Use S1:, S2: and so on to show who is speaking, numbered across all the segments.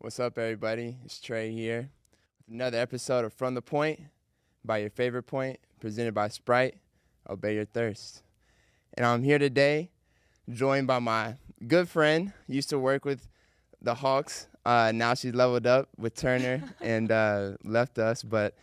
S1: What's up, everybody? It's Trey here with another episode of From the Point by your favorite point, presented by Sprite. Obey your thirst. And I'm here today, joined by my good friend. Used to work with the Hawks. Now she's leveled up with Turner and left us, but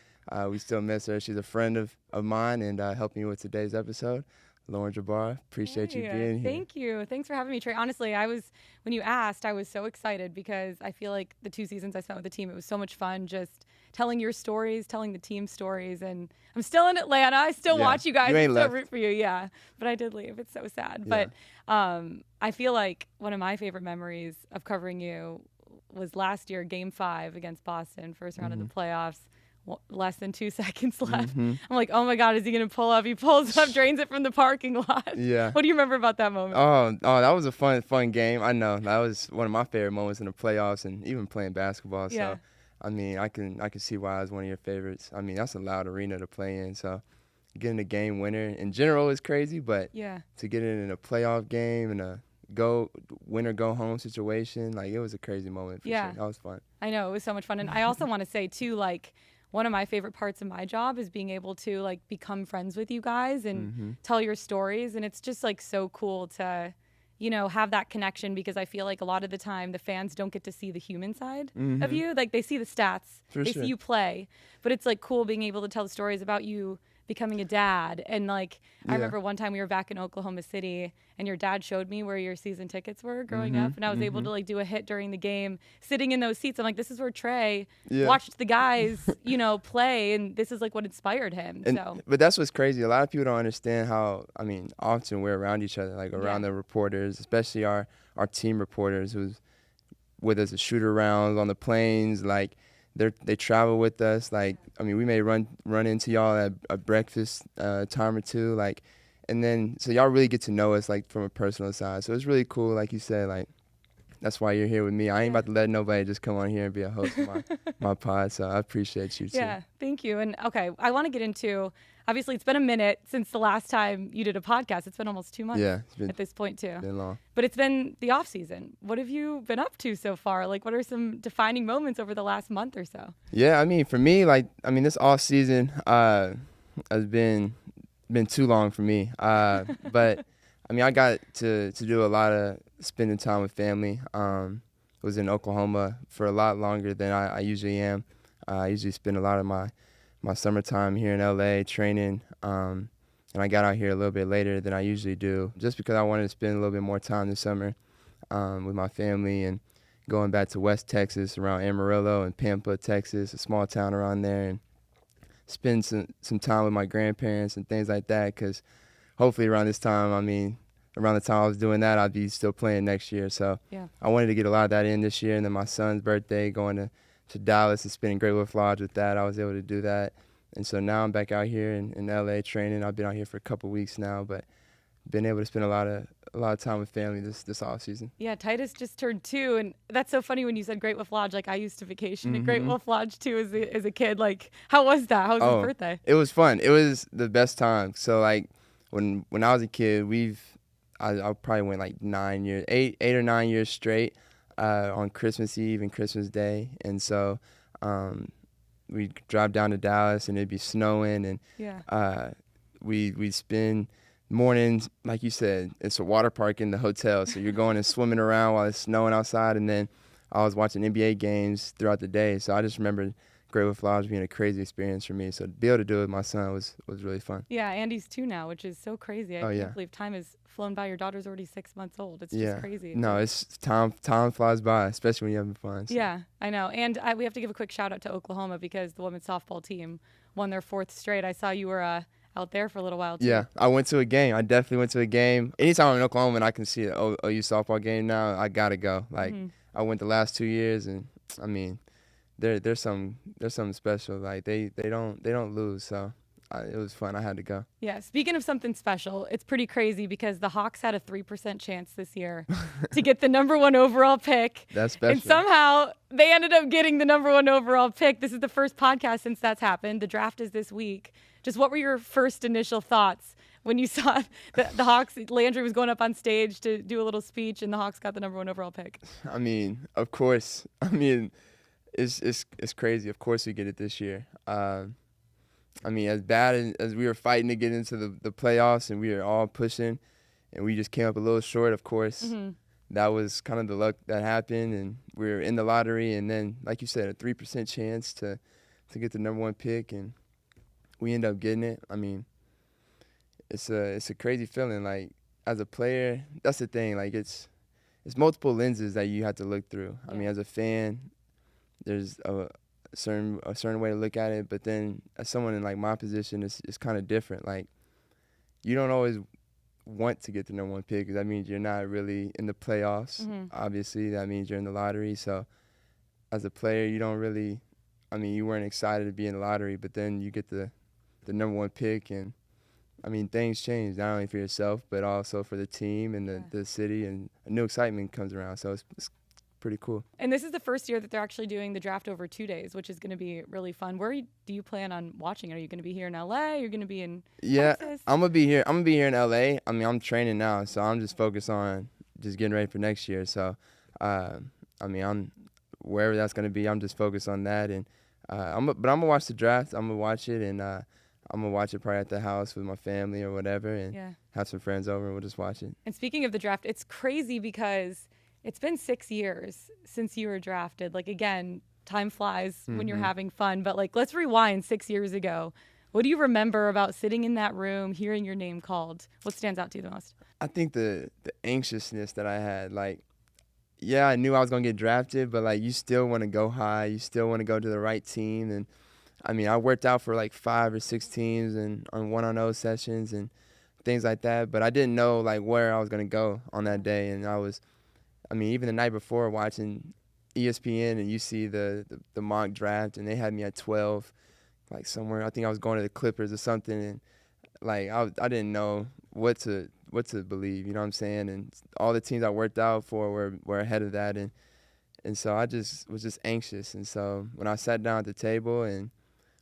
S1: we still miss her. She's a friend of mine and helping me with today's episode. Lauren Jabbar, appreciate you being here.
S2: Thank you. Thanks for having me, Trey. Honestly, when you asked, I was so excited because I feel like the 2 seasons I spent with the team, it was so much fun just telling your stories, telling the team stories. And I'm still in Atlanta. I still watch you guys. I still root for you. Yeah. But I did leave. It's so sad. Yeah. But I feel like one of my favorite memories of covering you was last year, Game 5 against Boston, first round of the playoffs. Less than 2 seconds left. I'm like, oh my God, is he going to pull up? He pulls up, drains it from the parking lot. Yeah. What do you remember about that moment?
S1: Oh, that was a fun game. I know. That was one of my favorite moments in the playoffs and even playing basketball. Yeah. So, I mean, I can see why it's one of your favorites. I mean, that's a loud arena to play in. So, getting a game winner in general is crazy, but to get it in a playoff game and a winner go home situation, like, it was a crazy moment for sure. That was fun.
S2: I know. It was so much fun. And I also want to say, too, like, one of my favorite parts of my job is being able to like become friends with you guys and tell your stories. And it's just like so cool to, have that connection because I feel like a lot of the time the fans don't get to see the human side of you. Like they see the stats, they see you play, but it's like cool being able to tell the stories about you becoming a dad. And like, I remember one time we were back in Oklahoma City and your dad showed me where your season tickets were growing up. And I was able to like do a hit during the game, sitting in those seats. I'm like, this is where Trey watched the guys, play. And this is like what inspired him.
S1: But that's what's crazy. A lot of people don't understand how, often we're around each other, like around the reporters, especially our team reporters who's with us at shoot arounds on the planes, like, they travel with us. Like, we may run into y'all at a breakfast time or two. Like, and then so y'all really get to know us like from a personal side. So it's really cool. Like you said, like that's why you're here with me. I ain't about to let nobody just come on here and be a host of my pod. So I appreciate you too.
S2: Yeah, thank you. And okay, I want to get into. Obviously, it's been a minute since the last time you did a podcast. It's been almost 2 months at this point, too.
S1: Been long.
S2: But it's been the off-season. What have you been up to so far? Like, what are some defining moments over the last month or so?
S1: Yeah, for me, this off-season has been too long for me. But, I got to do a lot of spending time with family. Was in Oklahoma for a lot longer than I usually am. I usually spend a lot of my summertime here in LA training, and I got out here a little bit later than I usually do just because I wanted to spend a little bit more time this summer with my family and going back to West Texas around Amarillo and Pampa, Texas, a small town around there, and spend some time with my grandparents and things like that because hopefully around this time, around the time I was doing that, I'd be still playing next year. So I wanted to get a lot of that in this year, and then my son's birthday, going to Dallas and spending Great Wolf Lodge with that. I was able to do that. And so now I'm back out here in LA training. I've been out here for a couple weeks now, but been able to spend a lot of time with family this off season.
S2: Yeah, Titus just turned 2, and that's so funny when you said Great Wolf Lodge. Like I used to vacation at Great Wolf Lodge too as a kid. Like how was that? How was his birthday?
S1: It was fun. It was the best time. So like when I was a kid, I probably went like 8 or 9 years straight. On Christmas Eve and Christmas Day, and so we'd drive down to Dallas and it'd be snowing, and we'd spend mornings, like you said, it's a water park in the hotel, so you're going and swimming around while it's snowing outside, and then I was watching NBA games throughout the day, so I just remember Great Wolf Lodge being a crazy experience for me. So to be able to do it with my son was really fun.
S2: Yeah, Andy's 2 now, which is so crazy. I can't believe time has flown by. Your daughter's already 6 months old. It's just crazy.
S1: No, it's time flies by, especially when you're having fun. So.
S2: Yeah, I know. And we have to give a quick shout out to Oklahoma because the women's softball team won their 4th straight. I saw you were out there for a little while too.
S1: Yeah, I went to a game. I definitely went to a game. Anytime I'm in Oklahoma and I can see an OU softball game now, I gotta go. Like I went the last 2 years, and there's something special. Like they don't lose, so it was fun. I had to go.
S2: Yeah. Speaking of something special, it's pretty crazy because the Hawks had a 3% chance this year to get the #1 overall pick.
S1: That's special.
S2: And somehow they ended up getting the #1 overall pick. This is the first podcast since that's happened. The draft is this week. Just what were your first initial thoughts when you saw the Hawks, Landry was going up on stage to do a little speech, and the Hawks got the #1 overall pick?
S1: I mean, of course. I mean, it's crazy. Of course we get it this year. I mean, as bad as we were fighting to get into the playoffs and we were all pushing and we just came up a little short, of course.
S2: Mm-hmm.
S1: That was kind of the luck that happened, and we were in the lottery, and then, like you said, a 3% chance to get the #1 pick, and we end up getting it. I mean, it's a crazy feeling. Like, as a player, that's the thing. Like, it's multiple lenses that you have to look through. Yeah. I mean, as a fan, there's a certain way to look at it, but then as someone in like my position, it's kind of different. Like, you don't always want to get the #1 pick because that means you're not really in the playoffs.
S2: Mm-hmm.
S1: Obviously, that means you're in the lottery. So as a player, you don't really, I mean, you weren't excited to be in the lottery, but then you get the #1 pick, and I mean, things change not only for yourself but also for the team and the city, and a new excitement comes around. So it's pretty cool.
S2: And this is the first year that they're actually doing the draft over 2 days, which is going to be really fun. Where do you plan on watching? Are you going to be here in LA? You're going to be in Texas?
S1: I'm gonna be here. I'm gonna be here in LA. I mean, I'm training now, so I'm just focused on just getting ready for next year. So, I mean, I'm wherever that's gonna be. I'm just focused on that, and but I'm gonna watch the draft. I'm gonna watch it, and I'm gonna watch it probably at the house with my family or whatever, and have some friends over, and we'll just watch it.
S2: And speaking of the draft, it's crazy because it's been 6 years since you were drafted. Like, again, time flies when you're having fun. But, like, let's rewind 6 years ago. What do you remember about sitting in that room, hearing your name called? What stands out to you the most?
S1: I think the anxiousness that I had. Like, yeah, I knew I was going to get drafted, but, like, you still want to go high. You still want to go to the right team. And, I mean, I worked out for, like, 5 or 6 teams and on one-on-0 sessions and things like that. But I didn't know, like, where I was going to go on that day. And I mean, even the night before watching ESPN, and you see the mock draft, and they had me at 12, like somewhere. I think I was going to the Clippers or something, and like I didn't know what to believe. You know what I'm saying? And all the teams I worked out for were ahead of that, and so I just was just anxious. And so when I sat down at the table and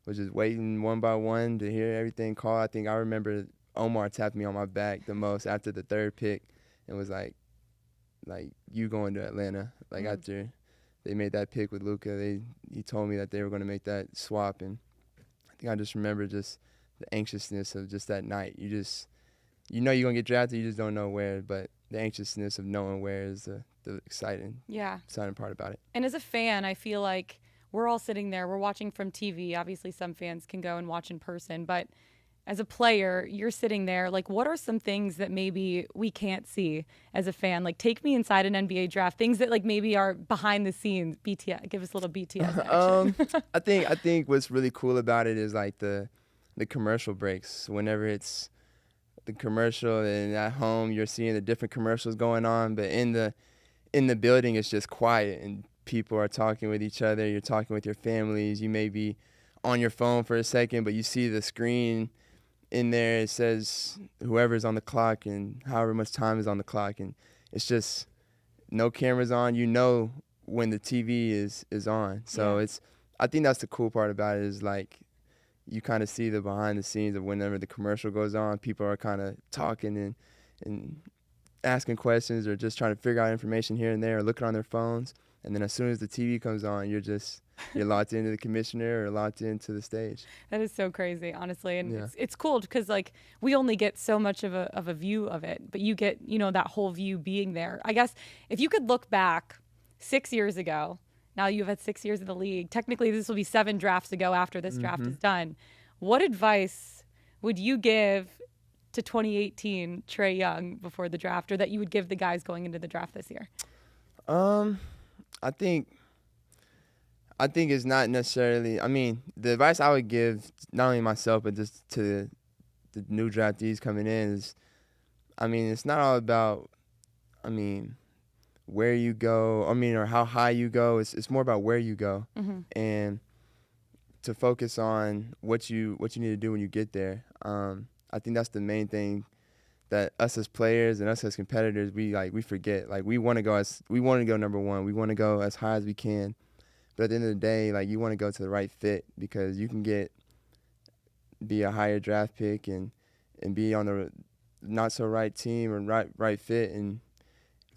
S1: was just waiting one by one to hear everything called, I think I remember Omar tapped me on my back the most after the 3rd pick, and was like, you going to Atlanta. Like, after they made that pick with Luka, he told me that they were going to make that swap. And I think I just remember just the anxiousness of just that night. You know you're going to get drafted, you just don't know where. But the anxiousness of knowing where is the exciting part about it.
S2: And as a fan, I feel like we're all sitting there. We're watching from TV. Obviously, some fans can go and watch in person. But as a player, you're sitting there. Like, what are some things that maybe we can't see as a fan? Like, take me inside an NBA draft. Things that, like, maybe are behind the scenes. BTS, give us a little BTS action.
S1: I think what's really cool about it is, like, the commercial breaks. Whenever it's the commercial, and at home you're seeing the different commercials going on, but in the building it's just quiet, and people are talking with each other. You're talking with your families. You may be on your phone for a second, but you see the screen in there, it says whoever's on the clock and however much time is on the clock, and it's just no cameras on. You know when the TV is on. So I think that's the cool part about it, is like you kind of see the behind the scenes of whenever the commercial goes on. People are kind of talking and asking questions, or just trying to figure out information here and there, or looking on their phones. And then as soon as the TV comes on, you're locked into the commissioner or locked into the stage.
S2: That is so crazy, honestly. And it's cool because, like, we only get so much of a view of it, but you get, that whole view being there. I guess if you could look back 6 years ago, now you've had 6 years in the league. Technically, this will be 7 drafts ago after this draft is done. What advice would you give to 2018 Trae Young before the draft, or that you would give the guys going into the draft this year?
S1: I think it's not necessarily, I mean, the advice I would give, not only myself, but just to the new draftees coming in is, I mean, it's not all about, I mean, where you go, or how high you go. It's more about where you go, and to focus on what you need to do when you get there. I think that's the main thing that us as players and us as competitors, we forget. Like, we want to go #1. We want to go as high as we can. But at the end of the day, like, you want to go to the right fit, because you can be a higher draft pick and be on the not so right team or right fit, and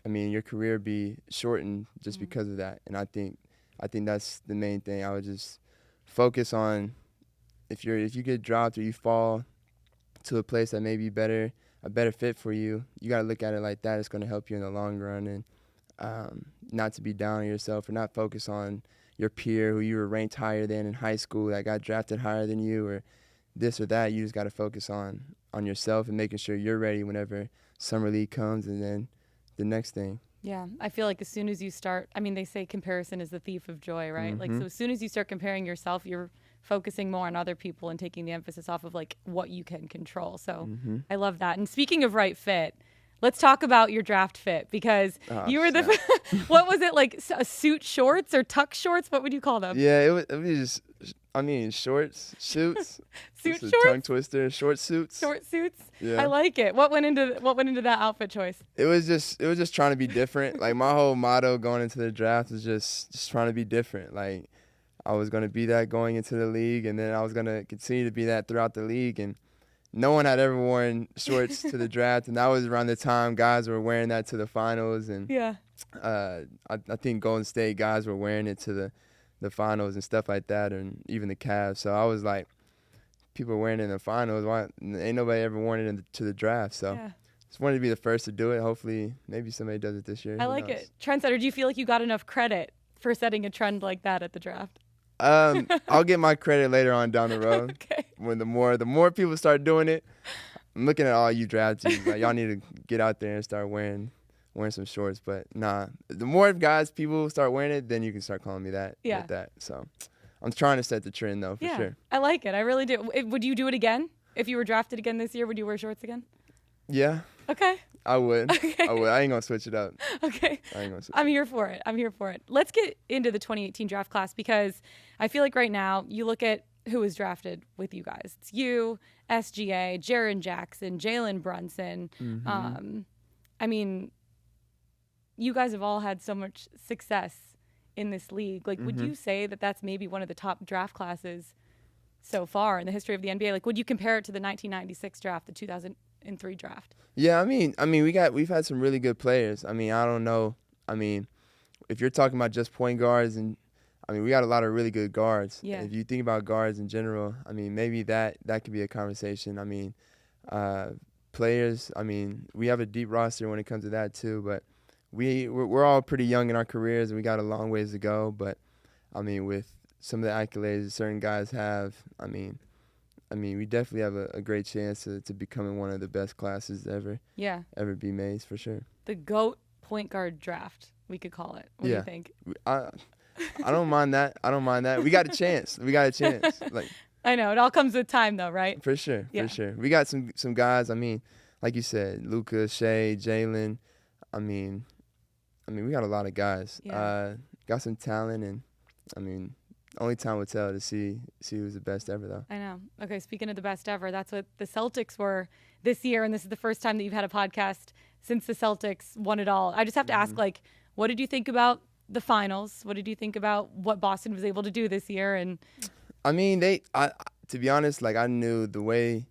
S1: I mean your career be shortened just because of that. And I think that's the main thing. I would just focus on if you get dropped or you fall to a place that may be a better fit for you. You got to look at it like that. It's going to help you in the long run, and not to be down on yourself or not focus on your peer who you were ranked higher than in high school that got drafted higher than you or this or that. You just got to focus on yourself and making sure you're ready whenever summer league comes, and then the next thing.
S2: Yeah, I feel like as soon as you start, I mean, they say comparison is the thief of joy, right? Like, so as soon as you start comparing yourself, you're focusing more on other people and taking the emphasis off of like what you can control. So I love that. And speaking of right fit, let's talk about your draft fit, because you were the what was it, like suit shorts or tuck shorts? What would you call them?
S1: Yeah, it was just, I mean, shorts, suits,
S2: suit shorts,
S1: tongue twister, short suits.
S2: Short suits.
S1: Yeah.
S2: I like it. What went into that outfit choice?
S1: It was just trying to be different. Like my whole motto going into the draft was just trying to be different. Like I was going to be that going into the league, and then I was going to continue to be that throughout the league. And no one had ever worn shorts to the draft, and that was around the time guys were wearing that to the finals. And I think Golden State guys were wearing it to the finals and stuff like that, and even the Cavs. So I was like, people are wearing it in the finals. Why ain't nobody ever worn it to the draft? So just wanted to be the first to do it. Hopefully, maybe somebody does it this year.
S2: I like it. Trendsetter, do you feel like you got enough credit for setting a trend like that at the draft?
S1: I'll get my credit later on down the road.
S2: Okay.
S1: When the more people start doing it, I'm looking at all you draft teams. Like y'all need to get out there and start wearing some shorts. But nah, the more people start wearing it, then you can start calling me that.
S2: Yeah.
S1: With that. So I'm trying to set the trend though, for sure.
S2: I like it. I really do. Would you do it again if you were drafted again this year? Would you wear shorts again?
S1: Yeah.
S2: Okay.
S1: I would.
S2: Okay.
S1: I would. I ain't gonna switch it up.
S2: Okay.
S1: I ain't gonna switch
S2: I'm here for it. Let's get into the 2018 draft class, because I feel like right now you look at who was drafted with you guys. It's you, SGA, Jaren Jackson, Jalen Brunson. I mean, you guys have all had so much success in this league. Like, would you say that that's maybe one of the top draft classes so far in the history of the NBA? Like, would you compare it to the 1996 draft, the 2003 draft?
S1: Yeah, I mean, we've had some really good players. I mean, I don't know. I mean, if you're talking about just point guards, and I mean, we got a lot of really good guards.
S2: Yeah.
S1: If you think about guards in general, I mean, maybe that could be a conversation. I mean, players. I mean, we have a deep roster when it comes to that too. But we're all pretty young in our careers, and we got a long ways to go. But I mean, with some of the accolades certain guys have, I mean, we definitely have a great chance to becoming one of the best classes ever be made, for sure.
S2: The GOAT point guard draft, we could call it. What do you think?
S1: I don't mind that. We got a chance. Like,
S2: I know. It all comes with time, though, right?
S1: For sure. We got some guys. I mean, like you said, Luka, Shea, Jalen. I mean, we got a lot of guys.
S2: Yeah.
S1: Got some talent, and I mean, only time will tell to see who's the best ever, though.
S2: I know. Okay, speaking of the best ever, that's what the Celtics were this year, and this is the first time that you've had a podcast since the Celtics won it all. I just have to ask, like, what did you think about the finals? What did you think about what Boston was able to do this year? And
S1: I mean, to be honest, like, I knew the way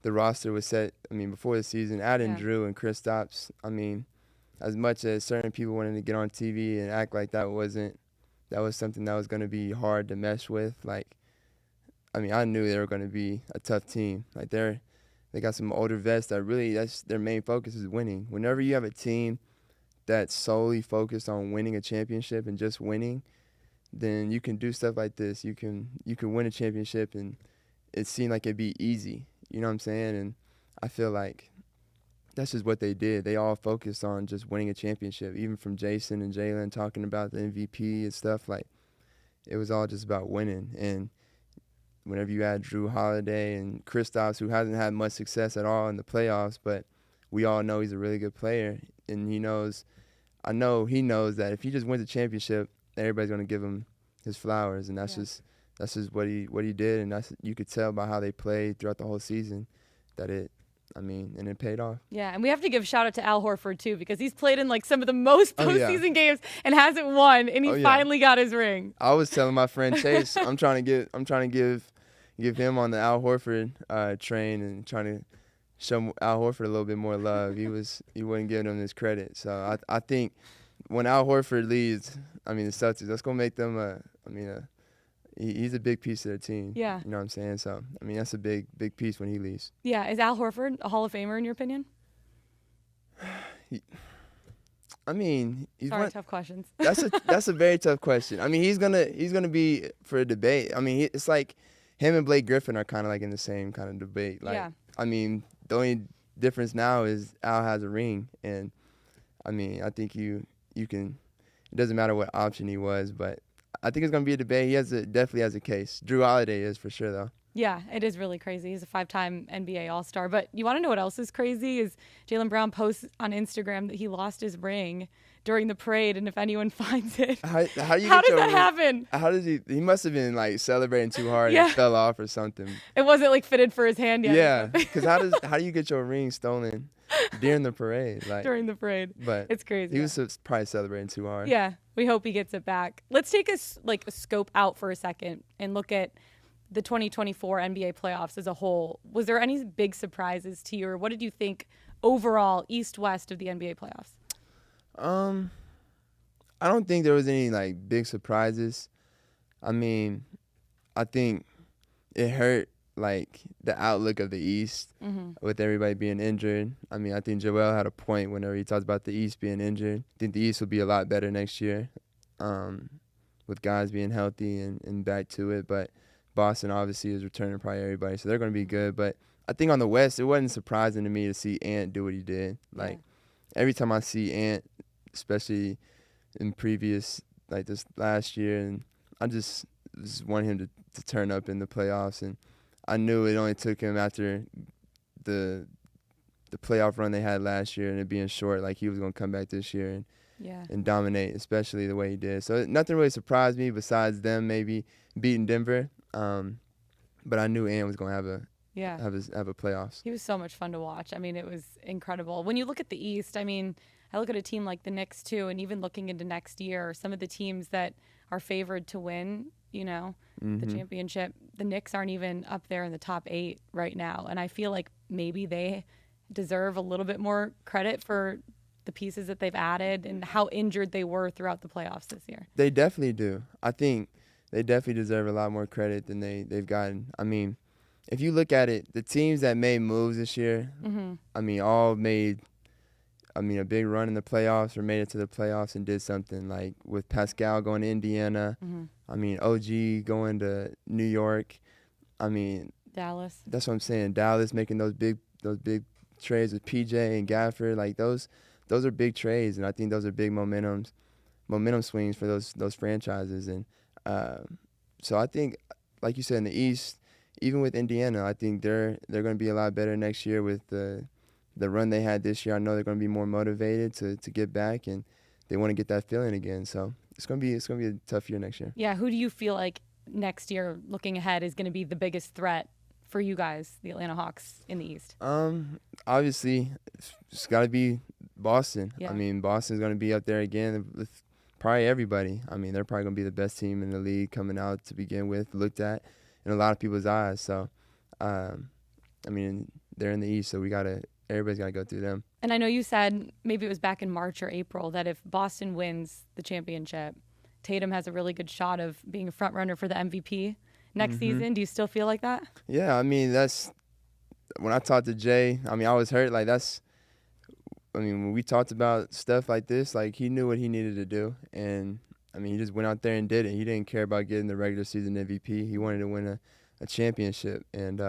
S1: the roster was set. I mean, before the season, adding Drew and Kristaps. I mean, as much as certain people wanted to get on TV and act like that was something that was going to be hard to mesh with. Like, I mean, I knew they were going to be a tough team. Like, they got some older vets that's their main focus is winning. Whenever you have a team that's solely focused on winning a championship and just winning, then you can do stuff like this. You can win a championship, and it seemed like it'd be easy. You know what I'm saying? And I feel like that's just what they did. They all focused on just winning a championship, even from Jayson and Jalen talking about the MVP and stuff. Like, it was all just about winning. And whenever you add Drew Holiday and Kristaps, who hasn't had much success at all in the playoffs, but we all know he's a really good player. And I know he knows that if he just wins a championship, everybody's going to give him his flowers. And that's just what he did. And you could tell by how they played throughout the whole season and it paid off. Yeah,
S2: and we have to give a shout out to Al Horford too, because he's played in like some of the most postseason games and hasn't won, and he finally got his ring.
S1: I was telling my friend Chase, I'm trying to give him on the Al Horford train, and trying to show Al Horford a little bit more love. He wasn't giving him his credit. So I think when Al Horford leaves, the Celtics, that's gonna make them he's a big piece of their team.
S2: Yeah.
S1: You know what I'm saying? So that's a big piece when he leaves.
S2: Yeah. Is Al Horford a Hall of Famer in your opinion?
S1: He's
S2: Sorry, tough questions.
S1: That's a very tough question. He's gonna be for a debate. It's like him and Blake Griffin are kind of like in the same kind of debate. Like,
S2: yeah.
S1: The only difference now is Al has a ring, and I think you can. It doesn't matter what option he was, but I think it's gonna be a debate. Definitely has a case. Drew Holiday is for sure though.
S2: Yeah, it is really crazy. He's a 5-time NBA All-Star. But you want to know what else is crazy? Is Jaylen Brown posts on Instagram that he lost his ring during the parade, and if anyone finds it, how does that happen?
S1: How does he? He must have been like celebrating too hard and fell off or something.
S2: It wasn't like fitted for his hand yet.
S1: Yeah, because how do you get your ring stolen during the parade? Like
S2: during the parade,
S1: but
S2: it's crazy.
S1: He was probably celebrating too hard.
S2: Yeah, we hope he gets it back. Let's take a scope out for a second and look at the 2024 NBA playoffs as a whole. Was there any big surprises to you, or what did you think overall, East-West of the NBA playoffs?
S1: I don't think there was any like big surprises. I think it hurt like the outlook of the East with everybody being injured. I think Joel had a point whenever he talked about the East being injured. I think the East will be a lot better next year with guys being healthy and back to it. But Boston obviously is returning probably everybody, so they're going to be good. But I think on the West, it wasn't surprising to me to see Ant do what he did. Like every time I see Ant, especially in previous, like this last year, and I just want him to turn up in the playoffs. And I knew it only took him after the playoff run they had last year and it being short, like he was going to come back this year and dominate, especially the way he did. So nothing really surprised me besides them maybe beating Denver. But I knew Ant was going to have a playoffs.
S2: He was so much fun to watch. It was incredible. When you look at the East, I look at a team like the Knicks too, and even looking into next year, some of the teams that are favored to win, the championship, the Knicks aren't even up there in the top 8 right now. And I feel like maybe they deserve a little bit more credit for the pieces that they've added and how injured they were throughout the playoffs this year.
S1: They definitely do. I think they definitely deserve a lot more credit than they've gotten. If you look at it, the teams that made moves this year, all made a big run in the playoffs or made it to the playoffs and did something, like with Pascal going to Indiana, OG going to New York,
S2: Dallas.
S1: That's what I'm saying. Dallas making those big trades with PJ and Gafford, like those are big trades, and I think those are big momentum swings for those franchises. And so I think, like you said, in the East, even with Indiana, I think they're going to be a lot better next year with the run they had this year. I know they're going to be more motivated to get back, and they want to get that feeling again. So it's going to be a tough year next year.
S2: Yeah, who do you feel like next year, looking ahead, is going to be the biggest threat for you guys, the Atlanta Hawks, in the East?
S1: Obviously, it's got to be Boston.
S2: Yeah.
S1: Boston's going to be up there again with probably everybody. They're probably going to be the best team in the league coming out to begin with, looked at in a lot of people's eyes. So, they're in the East, so everybody's got to go through them.
S2: And I know you said, maybe it was back in March or April, that if Boston wins the championship, Tatum has a really good shot of being a front runner for the MVP next season. Do you still feel like that?
S1: Yeah, that's when I talked to Jay. I was hurt. Like when we talked about stuff like this, like he knew what he needed to do, and he just went out there and did it. He didn't care about getting the regular season MVP. He wanted to win a championship, and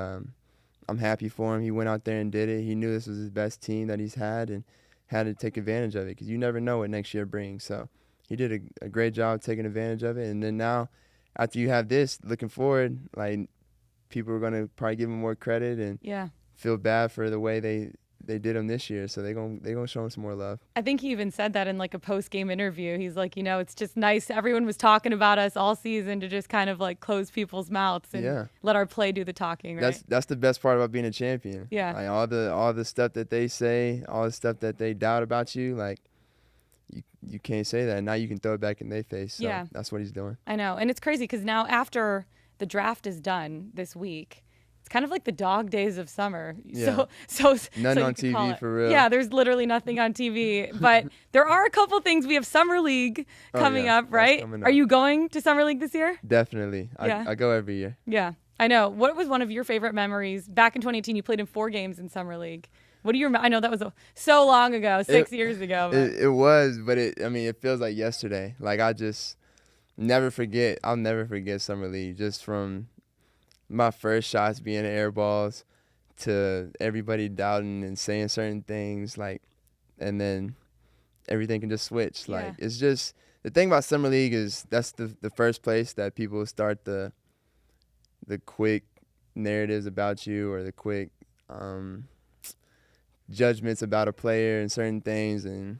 S1: I'm happy for him. He went out there and did it. He knew this was his best team that he's had and had to take advantage of it because you never know what next year brings. So he did a great job taking advantage of it. And then now, after you have this, looking forward, like people are going to probably give him more credit and feel bad for the way they did him this year. So they're gonna show him some more love.
S2: I think he even said that in like a post-game interview. He's like, it's just nice. Everyone was talking about us all season to just kind of like close people's mouths and let our play do the talking, right?
S1: That's the best part about being a champion.
S2: Yeah.
S1: Like all the stuff that they say, all the stuff that they doubt about you, like you can't say that. Now you can throw it back in their face. So that's what he's doing.
S2: I know. And it's crazy because now after the draft is done this week, it's kind of like the dog days of summer.
S1: Yeah.
S2: So
S1: Nothing
S2: you
S1: on
S2: could call
S1: TV
S2: it.
S1: for real.
S2: Yeah, there's literally nothing on TV. But there are a couple things. We have Summer League coming up, right?
S1: Coming
S2: Are
S1: up.
S2: you going to Summer League this year?
S1: Definitely.
S2: Yeah.
S1: I go every year.
S2: Yeah, I know. What was one of your favorite memories? Back in 2018, you played in 4 games in Summer League. What do you remember? I know that was so long ago, 6 years ago. But.
S1: It was, but it feels like yesterday. Like I just never forget. I'll never forget Summer League. Just from my first shots being air balls to everybody doubting and saying certain things, like, and then everything can just switch.
S2: Yeah.
S1: Like, it's just, the thing about Summer League is that's the first place that people start the quick narratives about you, or the quick judgments about a player and certain things that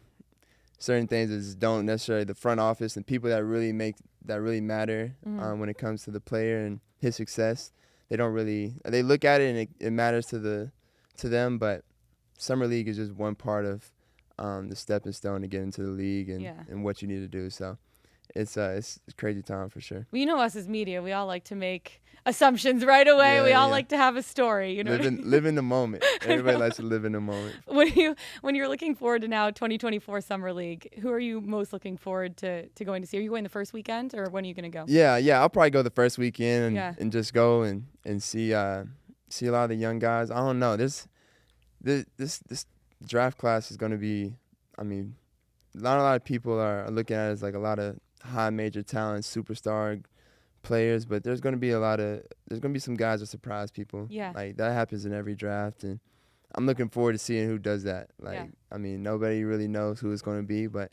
S1: don't necessarily, the front office and people that really matter when it comes to the player and his success. They look at it and it matters to them, but Summer League is just one part of the stepping stone to get into the league and what you need to do. So it's a crazy time for sure.
S2: Well, you know us as media, we all like to make assumptions right away. We all like to have a story. You know,
S1: live in the moment. Everybody likes to live in the moment.
S2: When you're looking forward to now 2024 Summer League, who are you most looking forward to going to see? Are you going the first weekend, or when are you going to go?
S1: Yeah, I'll probably go the first weekend and just go and see a lot of the young guys. I don't know. This draft class is going to be, I mean, not a lot of people are looking at it as like a lot of high major talent, superstar players, but there's going to be some guys that surprise people.
S2: Yeah.
S1: Like, that happens in every draft, and I'm looking forward to seeing who does that. Like, I mean, nobody really knows who it's going to be, but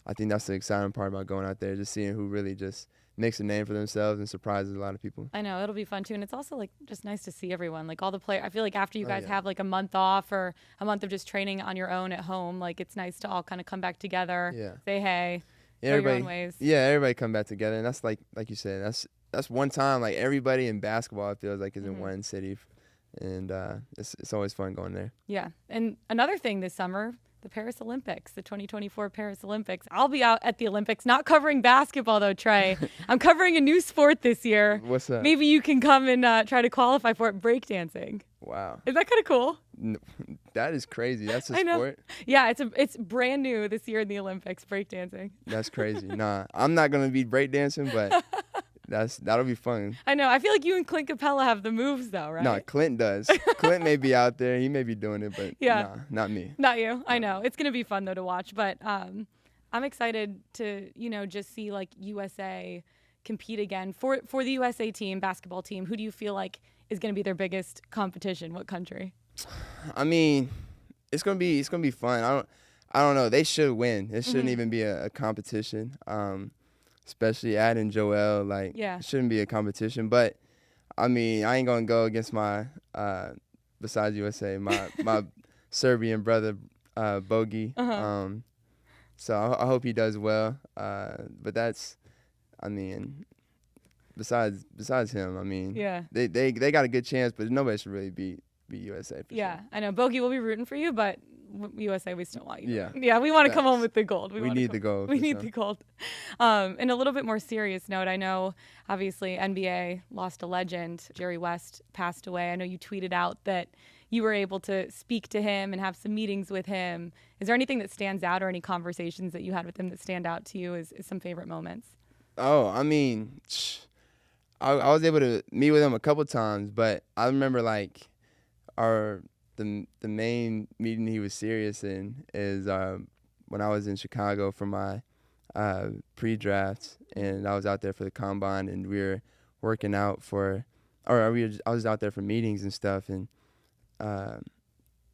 S1: I think that's the exciting part about going out there, just seeing who really just makes a name for themselves and surprises a lot of people.
S2: I know, it'll be fun too, and it's also like just nice to see everyone, like all the players. I feel like after you guys have like a month off or a month of just training on your own at home, like it's nice to all kind of come back together, say hey, go your own ways.
S1: Yeah, everybody come back together, and that's like you said, that's one time, like everybody in basketball, it feels like, is in one city, and it's always fun going there. Yeah,
S2: and another thing this summer, the Paris Olympics, the 2024 Paris Olympics. I'll be out at the Olympics, not covering basketball though, Trae. I'm covering a new sport this year.
S1: What's that?
S2: Maybe you can come and try to qualify for it, breakdancing.
S1: Wow.
S2: Is that kind of cool?
S1: No, that is crazy. That's a sport?
S2: Yeah, it's brand new this year in the Olympics, breakdancing.
S1: That's crazy. Nah, I'm not going to be breakdancing, but that'll be fun.
S2: I know. I feel like you and Clint Capella have the moves, though, right?
S1: No, Clint does. Clint may be out there. He may be doing it, but nah, not me.
S2: Not you. I know. It's going to be fun, though, to watch. But I'm excited to, just see, like, USA compete again. For the USA team, basketball team, who do you feel like is going to be their biggest competition? What country?
S1: I mean, it's going to be fun. I don't know. They should win. It shouldn't even be a competition. Especially adding Joel, like, it shouldn't be a competition. But, I mean, I ain't going to go against my, besides USA, my Serbian brother, Bogey. So I hope he does well. But that's, I mean, besides him, I mean, they got a good chance, but nobody should really beat USA for sure.
S2: I know. Bogey will be rooting for you, but USA, we still want you.
S1: Yeah,
S2: we want to come home with the gold.
S1: We need the gold.
S2: We need the gold. In a little bit more serious note, I know, obviously, NBA lost a legend. Jerry West passed away. I know you tweeted out that you were able to speak to him and have some meetings with him. Is there anything that stands out, or any conversations that you had with him that stand out to you as some favorite moments?
S1: Oh, I mean, I was able to meet with him a couple times, but I remember, like, the main meeting he was serious in is when I was in Chicago for my pre-draft, and I was out there for the combine, and we were working out I was out there for meetings and stuff, and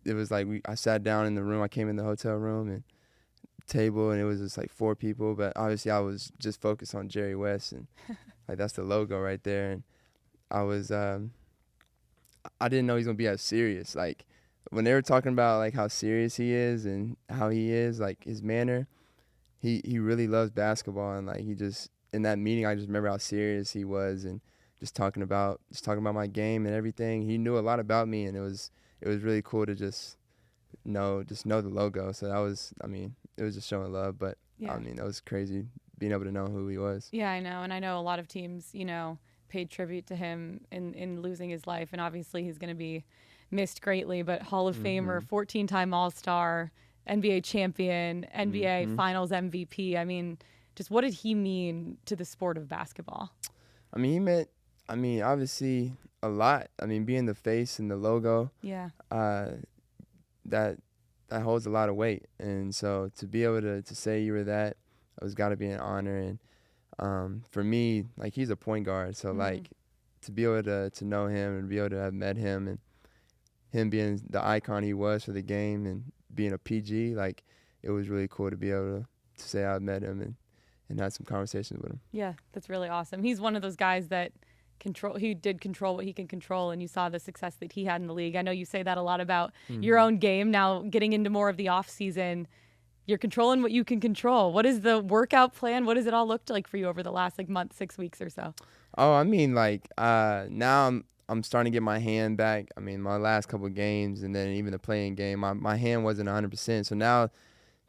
S1: it was like I sat down in the room. I came in the hotel room and table, and it was just like 4 people, but obviously I was just focused on Jerry West, and like that's the logo right there, and I was I didn't know he was gonna be as serious. Like, when they were talking about like how serious he is and how he is, like his manner, he really loves basketball, and like he just, in that meeting, I just remember how serious he was, and just talking about my game and everything. He knew a lot about me, and it was really cool to just know the logo. So that was, I mean, it was just showing love, but I mean, that was crazy being able to know who he was.
S2: Yeah, I know. And I know a lot of teams, paid tribute to him in losing his life. And obviously he's going to be missed greatly, but Hall of Famer, 14-time All-Star, NBA champion, NBA Finals MVP. I mean, just what did he mean to the sport of basketball?
S1: I mean, he meant, obviously a lot. I mean, being the face and the logo, that holds a lot of weight. And so to be able to say you were that, it was got to be an honor. And for me, like, he's a point guard. So, like, to be able to know him and be able to have met him and him being the icon he was for the game and being a PG, like, it was really cool to be able to say I met him and had some conversations with him.
S2: Yeah, that's really awesome. He's one of those guys that he did control what he can control, and you saw the success that he had in the league. I know you say that a lot about your own game. Now, getting into more of the off season, you're controlling what you can control. What is the workout plan? What does it all look like for you over the last month, 6 weeks or so?
S1: Oh, I mean, like, now I'm starting to get my hand back. I mean, my last couple of games and then even the playing game, my hand wasn't 100%. So now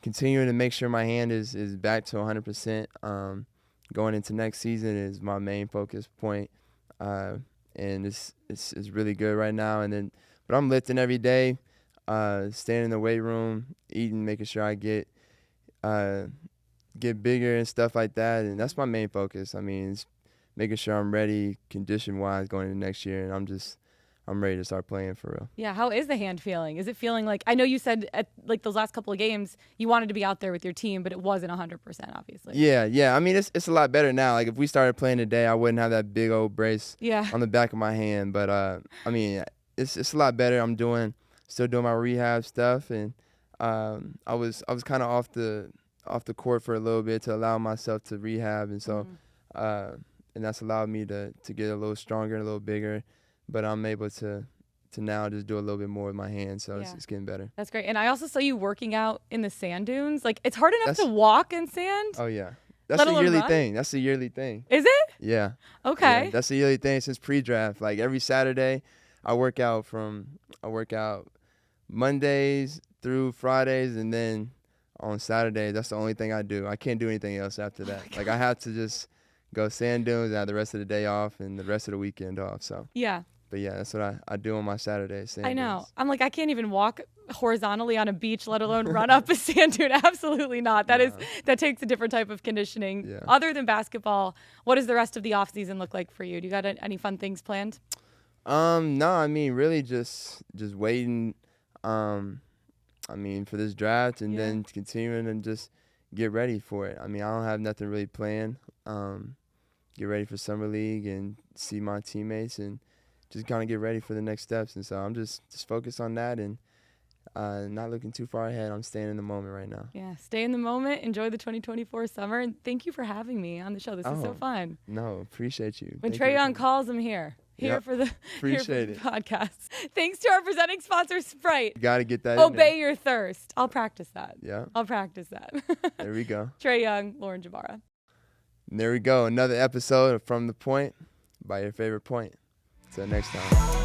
S1: continuing to make sure my hand is back to 100%. Going into next season is my main focus point. And it's really good right now. But I'm lifting every day, staying in the weight room, eating, making sure I get bigger and stuff like that. And that's my main focus. I mean, it's making sure I'm ready condition-wise going into next year. And I'm ready to start playing for real.
S2: Yeah, how is the hand feeling? Is it feeling like, I know you said at those last couple of games you wanted to be out there with your team, but it wasn't 100%, obviously.
S1: Yeah. I mean, it's a lot better now. Like, if we started playing today, I wouldn't have that big old brace on the back of my hand. But I mean, it's a lot better. I'm still doing my rehab stuff, and I was kind of off the court for a little bit to allow myself to rehab, and so and that's allowed me to get a little stronger and a little bigger. But I'm able to now just do a little bit more with my hands, so it's getting better.
S2: That's great. And I also saw you working out in the sand dunes. Like, it's hard enough to walk in sand.
S1: Oh, yeah. That's a yearly thing. That's a yearly thing.
S2: Is it?
S1: Yeah.
S2: Okay.
S1: Yeah, that's a yearly thing since pre-draft. Like, every Saturday, I work out Mondays through Fridays, and then on Saturdays, that's the only thing I do. I can't do anything else after that. Like, I have to just go sand dunes and have the rest of the day off and the rest of the weekend off. So
S2: yeah.
S1: But yeah, that's what I do on my Saturdays.
S2: I know. Dunes. I'm like, I can't even walk horizontally on a beach, let alone run up a sand dune. Absolutely not. That takes a different type of conditioning. Yeah. Other than basketball, what does the rest of the off season look like for you? Do you got any fun things planned?
S1: No, I mean, really just waiting. I mean, for this draft and then continuing and just get ready for it. I mean, I don't have nothing really planned. Get ready for summer league and see my teammates and just kind of get ready for the next steps. And so I'm just focused on that and not looking too far ahead. I'm staying in the moment right now. Yeah,
S2: stay in the moment. Enjoy the 2024 summer. And thank you for having me on the show. This is so fun.
S1: No, appreciate you.
S2: When Trae Young calls, I'm here. Here for the podcast. Thanks to our presenting sponsor, Sprite.
S1: You got to get that
S2: Obey your thirst. I'll practice that.
S1: Yeah.
S2: I'll practice that.
S1: There we go.
S2: Trae Young, Lauren Jabara.
S1: And there we go. Another episode of From the Point by your favorite point. Until next time.